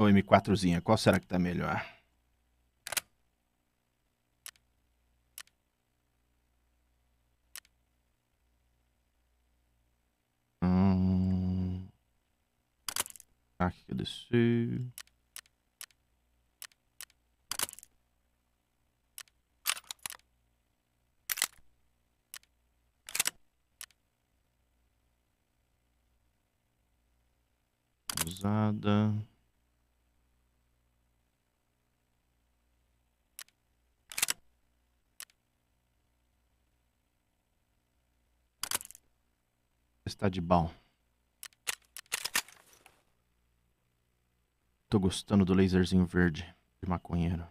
Ou M4zinha, qual será que tá melhor? Aqui que eu desci. Usada. Está de bom. Tô gostando do laserzinho verde de maconheiro.